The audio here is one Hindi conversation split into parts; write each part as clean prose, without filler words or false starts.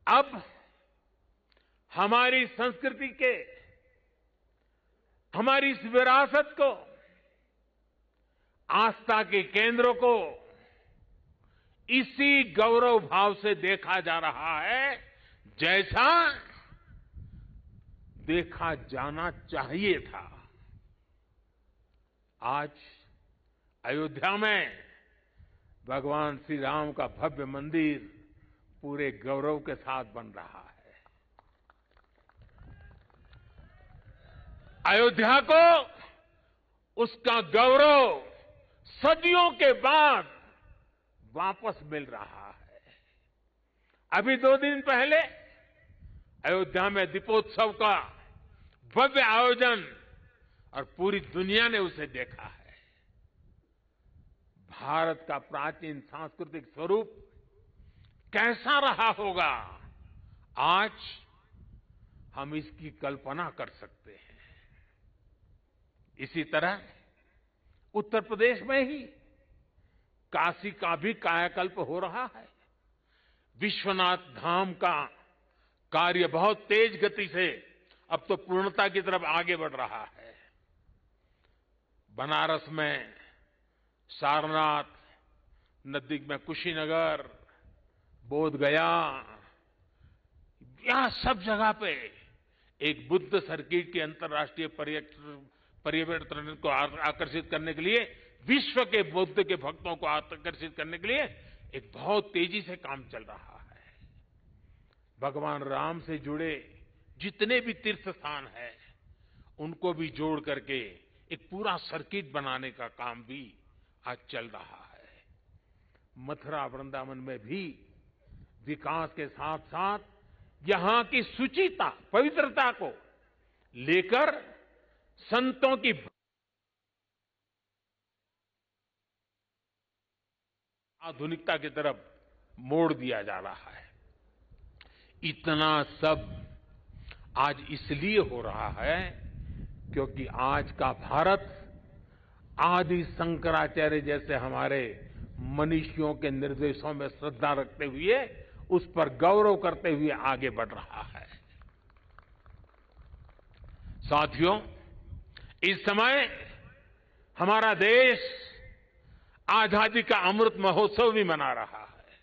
अब हमारी संस्कृति के, हमारी इस विरासत को, आस्था के केंद्रों को इसी गौरव भाव से देखा जा रहा है जैसा देखा जाना चाहिए था। आज अयोध्या में भगवान श्री राम का भव्य मंदिर पूरे गौरव के साथ बन रहा है। अयोध्या को उसका गौरव सदियों के बाद वापस मिल रहा है। अभी 2 दिन पहले अयोध्या में दीपोत्सव का भव्य आयोजन और पूरी दुनिया ने उसे देखा है। भारत का प्राचीन सांस्कृतिक स्वरूप कैसा रहा होगा, आज हम इसकी कल्पना कर सकते हैं। इसी तरह उत्तर प्रदेश में ही काशी का भी कायाकल्प हो रहा है। विश्वनाथ धाम का कार्य बहुत तेज गति से अब तो पूर्णता की तरफ आगे बढ़ रहा है। बनारस में सारनाथ, नजदीक में कुशीनगर, बोध गया, यहां सब जगह पे एक बुद्ध सर्किट के अंतर्राष्ट्रीय पर्यटन को आकर्षित करने के लिए, विश्व के बुद्ध के भक्तों को आकर्षित करने के लिए एक बहुत तेजी से काम चल रहा है। भगवान राम से जुड़े जितने भी तीर्थ स्थान हैं, उनको भी जोड़ करके एक पूरा सर्किट बनाने का काम भी आज चल रहा है। मथुरा वृंदावन में भी विकास के साथ साथ यहां की शुचिता, पवित्रता को लेकर संतों की आधुनिकता की तरफ मोड़ दिया जा रहा है। इतना सब आज इसलिए हो रहा है क्योंकि आज का भारत आदि शंकराचार्य जैसे हमारे मनीषियों के निर्देशों में श्रद्धा रखते हुए, उस पर गौरव करते हुए आगे बढ़ रहा है। साथियों, इस समय हमारा देश आजादी का अमृत महोत्सव भी मना रहा है।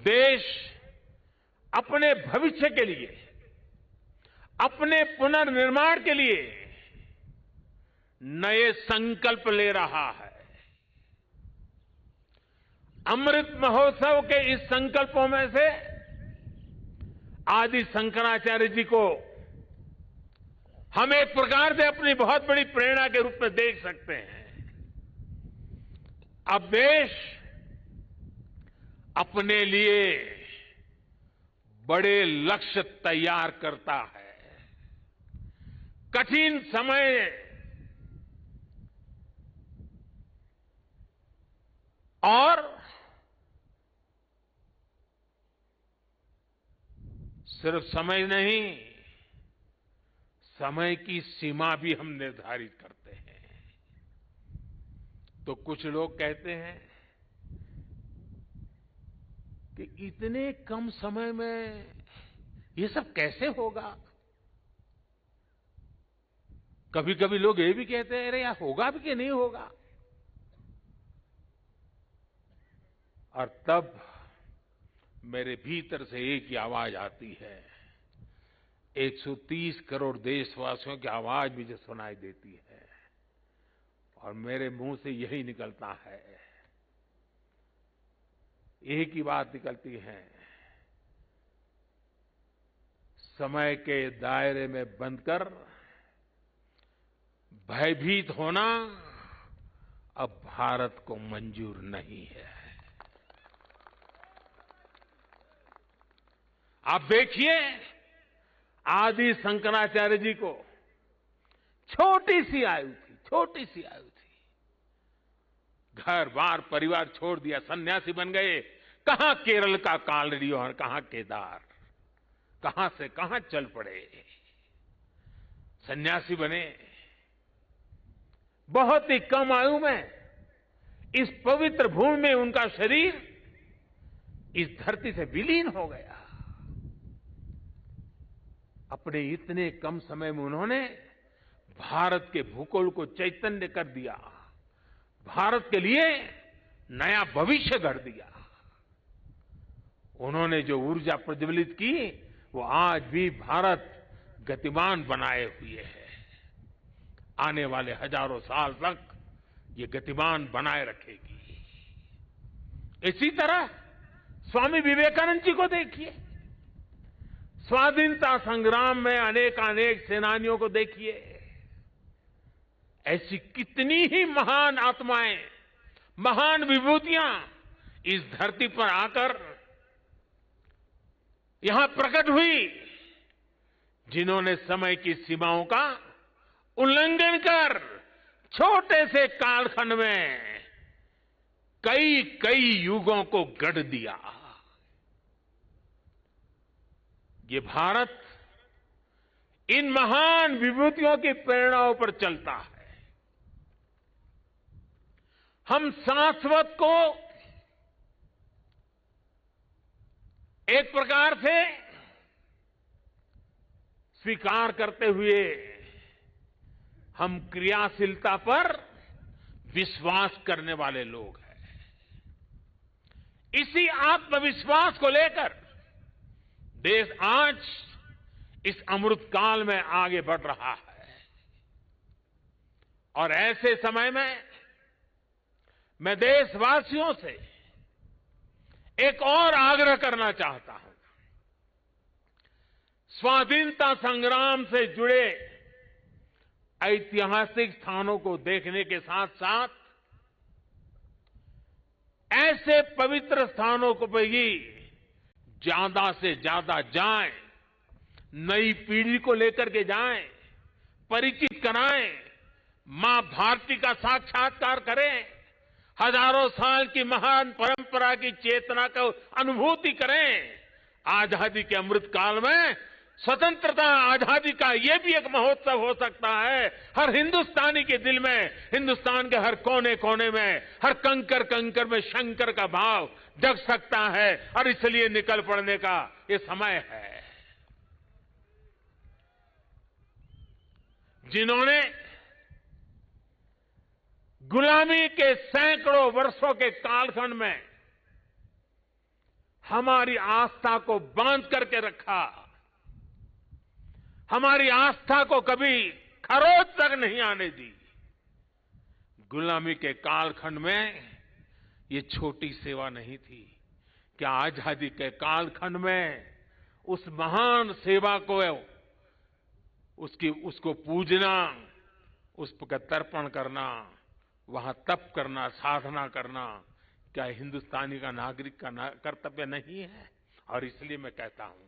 देश अपने भविष्य के लिए, अपने पुनर्निर्माण के लिए नए संकल्प ले रहा है। अमृत महोत्सव के इस संकल्पों में से आदि शंकराचार्य जी को हम एक प्रकार से अपनी बहुत बड़ी प्रेरणा के रूप में देख सकते हैं। अब देश अपने लिए बड़े लक्ष्य तैयार करता है। कठिन समय और सिर्फ समय नहीं, समय की सीमा भी हम निर्धारित करते हैं। तो कुछ लोग कहते हैं कि इतने कम समय में ये सब कैसे होगा। कभी कभी लोग ये भी कहते हैं, अरे यार होगा भी कि नहीं होगा। और तब मेरे भीतर से एक ही आवाज आती है, 130 करोड़ देशवासियों की आवाज मुझे सुनाई देती है और मेरे मुंह से यही निकलता है, एक ही बात निकलती है, समय के दायरे में बंधकर भयभीत होना अब भारत को मंजूर नहीं है। आप देखिए, आदि शंकराचार्य जी को छोटी सी आयु थी, घर बार परिवार छोड़ दिया, सन्यासी बन गए। कहां केरल का कालड़ी और कहां केदार, कहां से कहां चल पड़े, सन्यासी बने। बहुत ही कम आयु में इस पवित्र भूमि में उनका शरीर इस धरती से विलीन हो गया। अपने इतने कम समय में उन्होंने भारत के भूगोल को चैतन्य कर दिया, भारत के लिए नया भविष्य गढ़ दिया। उन्होंने जो ऊर्जा प्रज्वलित की वो आज भी भारत गतिमान बनाए हुए है। आने वाले हजारों साल तक ये गतिमान बनाए रखेगी। इसी तरह स्वामी विवेकानंद जी को देखिए, स्वाधीनता संग्राम में अनेक सेनानियों को देखिए। ऐसी कितनी ही महान आत्माएं, महान विभूतियां इस धरती पर आकर यहां प्रकट हुई, जिन्होंने समय की सीमाओं का उल्लंघन कर छोटे से कालखंड में कई युगों को गढ़ दिया। ये भारत इन महान विभूतियों की प्रेरणाओं पर चलता है। हम शाश्वत को एक प्रकार से स्वीकार करते हुए हम क्रियाशीलता पर विश्वास करने वाले लोग हैं। इसी आत्मविश्वास को लेकर देश आज इस अमृत काल में आगे बढ़ रहा है। और ऐसे समय में मैं देशवासियों से एक और आग्रह करना चाहता हूं। स्वाधीनता संग्राम से जुड़े ऐतिहासिक स्थानों को देखने के साथ साथ ऐसे पवित्र स्थानों को भी ज्यादा से ज्यादा जाएं, नई पीढ़ी को लेकर के जाएं, परिचित कराएं, मां भारती का साक्षात्कार करें, हजारों साल की महान परंपरा की चेतना को अनुभूति करें। आजादी के अमृत काल में स्वतंत्रता आजादी का ये भी एक महोत्सव हो सकता है। हर हिंदुस्तानी के दिल में, हिंदुस्तान के हर कोने कोने में, हर कंकर कंकर में शंकर का भाव जग सकता है। और इसलिए निकल पड़ने का ये समय है। जिन्होंने गुलामी के सैकड़ों वर्षों के कालखंड में हमारी आस्था को बांध करके रखा, हमारी आस्था को कभी खरोंच तक नहीं आने दी। गुलामी के कालखंड में ये छोटी सेवा नहीं थी। क्या आजादी के कालखंड में उस महान सेवा को उसको पूजना, उस पर तर्पण करना, वहां तप करना, साधना करना, क्या हिंदुस्तानी का नागरिक का कर्तव्य नहीं है? और इसलिए मैं कहता हूं,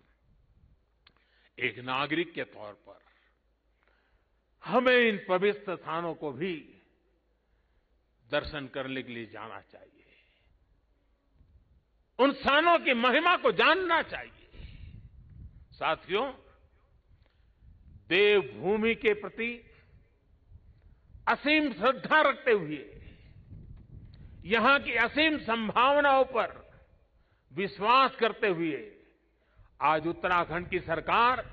एक नागरिक के तौर पर हमें इन पवित्र स्थानों को भी दर्शन करने के लिए जाना चाहिए। उन स्थानों की महिमा को जानना चाहिए। साथियों, देवभूमि के प्रति असीम श्रद्धा रखते हुए, यहां की असीम संभावनाओं पर विश्वास करते हुए आज उत्तराखंड की सरकार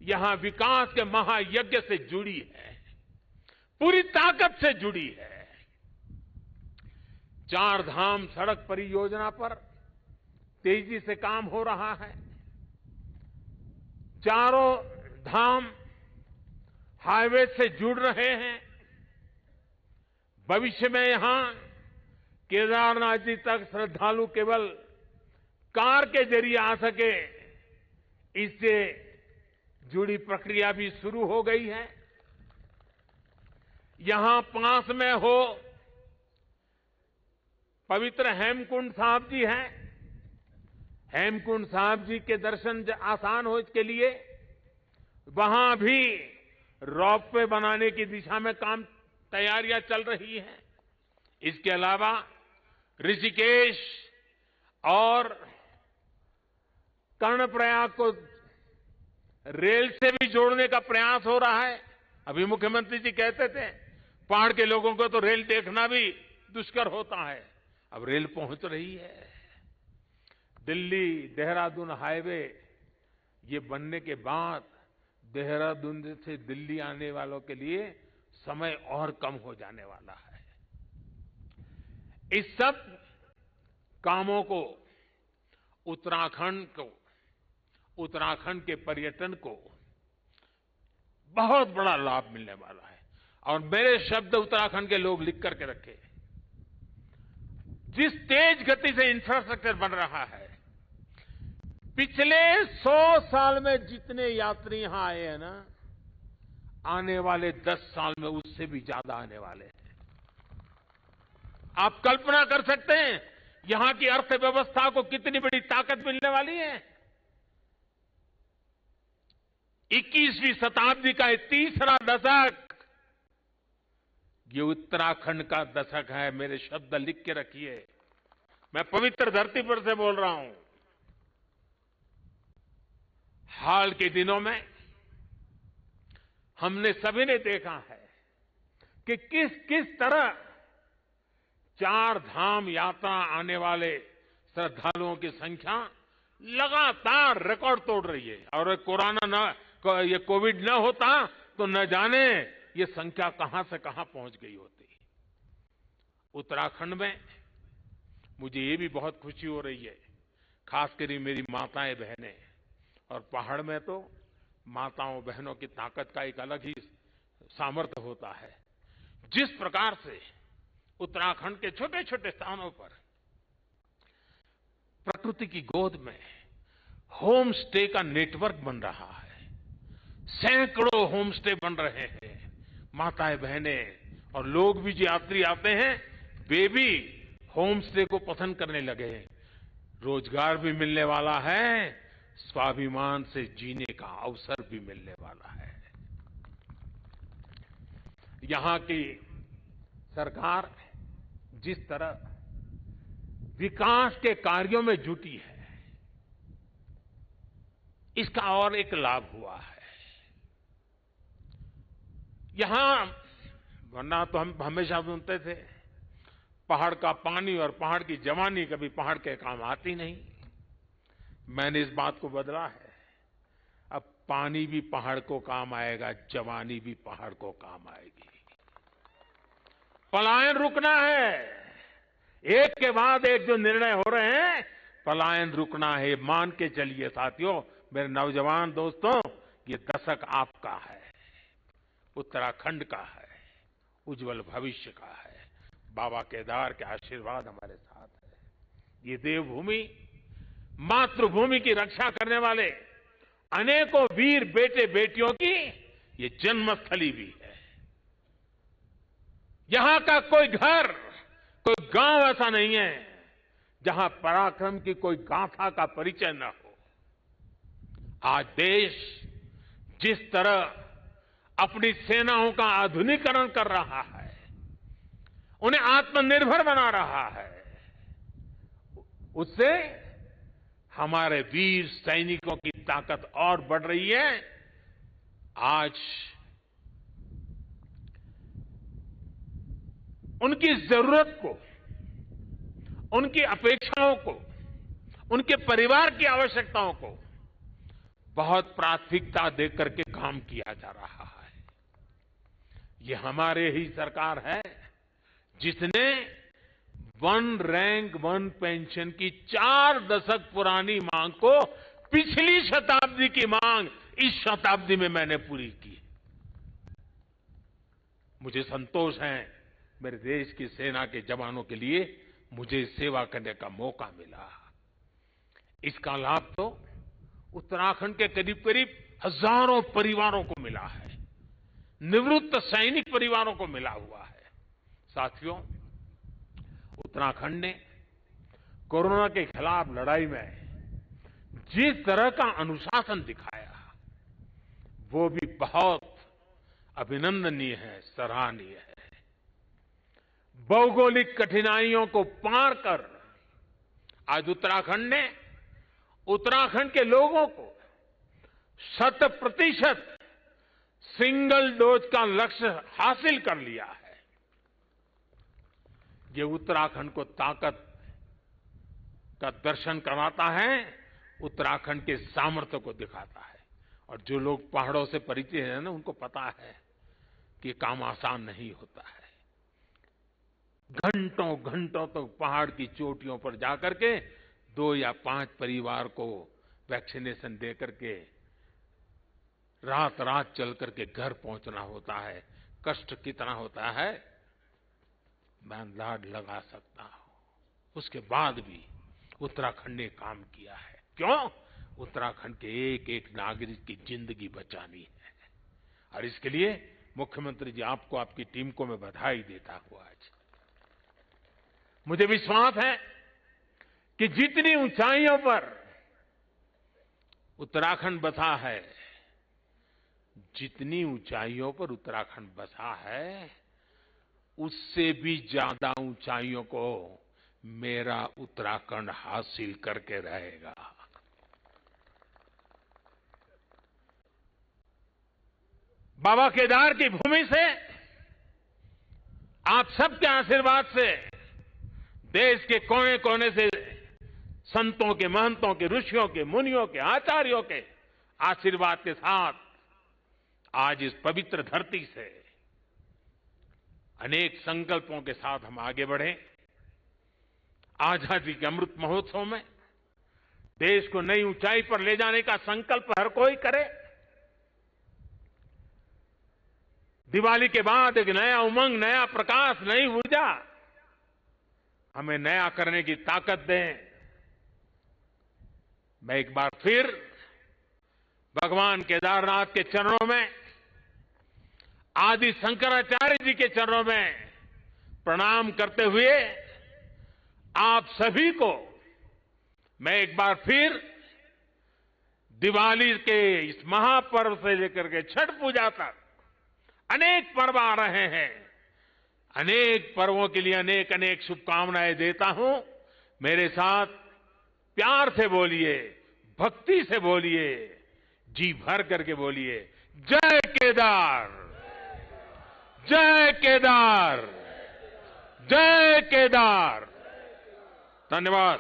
यहां विकास के महायज्ञ से जुड़ी है, पूरी ताकत से जुड़ी है। 4 धाम सड़क परियोजना पर तेजी से काम हो रहा है। चारों धाम हाईवे से जुड़ रहे हैं। भविष्य में यहां केदारनाथ जी तक श्रद्धालु केवल कार के जरिए आ सके, इससे जुड़ी प्रक्रिया भी शुरू हो गई है। यहां पास में हो पवित्र हेमकुंड साहब जी हैं। हेमकुंड साहब जी के दर्शन आसान हो इसके लिए वहां भी रोपवे बनाने की दिशा में तैयारियां चल रही हैं। इसके अलावा ऋषिकेश और कर्णप्रयाग को रेल से भी जोड़ने का प्रयास हो रहा है। अभी मुख्यमंत्री जी कहते थे पहाड़ के लोगों को तो रेल देखना भी दुष्कर होता है, अब रेल पहुंच रही है। दिल्ली देहरादून हाईवे ये बनने के बाद देहरादून से दिल्ली आने वालों के लिए समय और कम हो जाने वाला है। इस सब कामों को उत्तराखंड के पर्यटन को बहुत बड़ा लाभ मिलने वाला है। और मेरे शब्द उत्तराखंड के लोग लिख करके रखे, जिस तेज गति से इंफ्रास्ट्रक्चर बन रहा है, पिछले 100 साल में जितने यात्री यहां आए हैं ना, आने वाले 10 साल में उससे भी ज्यादा आने वाले हैं। आप कल्पना कर सकते हैं यहां की अर्थव्यवस्था को कितनी बड़ी ताकत मिलने वाली है। 21वीं शताब्दी का ये तीसरा दशक, ये उत्तराखंड का दशक है। मेरे शब्द लिख के रखिए, मैं पवित्र धरती पर से बोल रहा हूं। हाल के दिनों में हमने सभी ने देखा है कि किस किस तरह 4 धाम यात्रा आने वाले श्रद्धालुओं की संख्या लगातार रिकॉर्ड तोड़ रही है। और ये कोविड न होता तो न जाने ये संख्या कहां से कहां पहुंच गई होती। उत्तराखंड में मुझे ये भी बहुत खुशी हो रही है, खासकर मेरी माताएं बहनें, और पहाड़ में तो माताओं बहनों की ताकत का एक अलग ही सामर्थ्य होता है। जिस प्रकार से उत्तराखंड के छोटे छोटे स्थानों पर प्रकृति की गोद में होम स्टे का नेटवर्क बन रहा है, सैकड़ों होम स्टे बन रहे हैं। माताएं बहनें और लोग भी, जो यात्री आते हैं, वे भी होम स्टे को पसंद करने लगे हैं। रोजगार भी मिलने वाला है, स्वाभिमान से जीने का अवसर भी मिलने वाला है। यहां की सरकार जिस तरह विकास के कार्यों में जुटी है, इसका और एक लाभ हुआ है। यहां वरना तो हम हमेशा सुनते थे पहाड़ का पानी और पहाड़ की जवानी कभी पहाड़ के काम आती नहीं। मैंने इस बात को बदला है। अब पानी भी पहाड़ को काम आएगा, जवानी भी पहाड़ को काम आएगी। पलायन रुकना है। एक के बाद एक जो निर्णय हो रहे हैं, पलायन रुकना है। मान के चलिए साथियों, मेरे नौजवान दोस्तों, ये दशक आपका है, उत्तराखंड का है, उज्जवल भविष्य का है। बाबा केदार के आशीर्वाद हमारे साथ है। ये देवभूमि, मातृभूमि की रक्षा करने वाले अनेकों वीर बेटे बेटियों की ये जन्मस्थली भी है। यहां का कोई घर, कोई गांव ऐसा नहीं है जहां पराक्रम की कोई गाथा का परिचय न हो। आज देश जिस तरह अपनी सेनाओं का आधुनिकीकरण कर रहा है, उन्हें आत्मनिर्भर बना रहा है, उससे हमारे वीर सैनिकों की ताकत और बढ़ रही है। आज उनकी जरूरत को, उनकी अपेक्षाओं को, उनके परिवार की आवश्यकताओं को बहुत प्राथमिकता देकर के काम किया जा रहा है। ये हमारे ही सरकार है जिसने 1 रैंक 1 पेंशन की 4 दशक पुरानी मांग को पिछली शताब्दी की मांग इस शताब्दी में मैंने पूरी की। मुझे संतोष है, मेरे देश की सेना के जवानों के लिए मुझे सेवा करने का मौका मिला। इसका लाभ तो उत्तराखंड के करीब करीब हजारों परिवारों को मिला है, निवृत्त सैनिक परिवारों को मिला हुआ है। साथियों, उत्तराखंड ने कोरोना के खिलाफ लड़ाई में जिस तरह का अनुशासन दिखाया, वो भी बहुत अभिनंदनीय है, सराहनीय है। भौगोलिक कठिनाइयों को पार कर आज उत्तराखंड के लोगों को 100% सिंगल डोज का लक्ष्य हासिल कर लिया है। ये उत्तराखंड को ताकत का दर्शन कराता है, उत्तराखंड के सामर्थ्य को दिखाता है। और जो लोग पहाड़ों से परिचित हैं ना, उनको पता है कि काम आसान नहीं होता है। घंटों घंटों तक पहाड़ की चोटियों पर जाकर के 2 या 5 परिवार को वैक्सीनेशन दे करके रात रात चल करके घर पहुंचना होता है। कष्ट कितना होता है मैं अंदाज लगा सकता हूं। उसके बाद भी उत्तराखंड ने काम किया है। क्यों? उत्तराखंड के एक एक नागरिक की जिंदगी बचानी है। और इसके लिए मुख्यमंत्री जी, आपको, आपकी टीम को मैं बधाई देता हूं। आज मुझे विश्वास है कि जितनी ऊंचाइयों पर उत्तराखंड बसा है, जितनी ऊंचाइयों पर उत्तराखंड बसा है, उससे भी ज्यादा ऊंचाइयों को मेरा उत्तराखंड हासिल करके रहेगा। बाबा केदार की भूमि से, आप सबके आशीर्वाद से, देश के कोने कोने से संतों के, महंतों के, ऋषियों के, मुनियों के, आचार्यों के आशीर्वाद के साथ आज इस पवित्र धरती से अनेक संकल्पों के साथ हम आगे बढ़े। आजादी के अमृत महोत्सव में देश को नई ऊंचाई पर ले जाने का संकल्प हर कोई करे। दिवाली के बाद एक नया उमंग, नया प्रकाश, नई ऊर्जा हमें नया करने की ताकत दें। मैं एक बार फिर भगवान केदारनाथ के चरणों में, आदि शंकराचार्य जी के चरणों में प्रणाम करते हुए आप सभी को मैं एक बार फिर दिवाली के इस महापर्व से लेकर के छठ पूजा तक अनेक पर्व आ रहे हैं, अनेक पर्वों के लिए अनेक अनेक शुभकामनाएं देता हूं। मेरे साथ प्यार से बोलिए, भक्ति से बोलिए, जी भर करके बोलिए, जय केदार, जय केदार, जय केदार। धन्यवाद।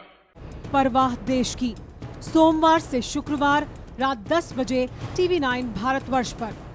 परवाह देश की, सोमवार से शुक्रवार रात 10 बजे TV9 भारतवर्ष पर।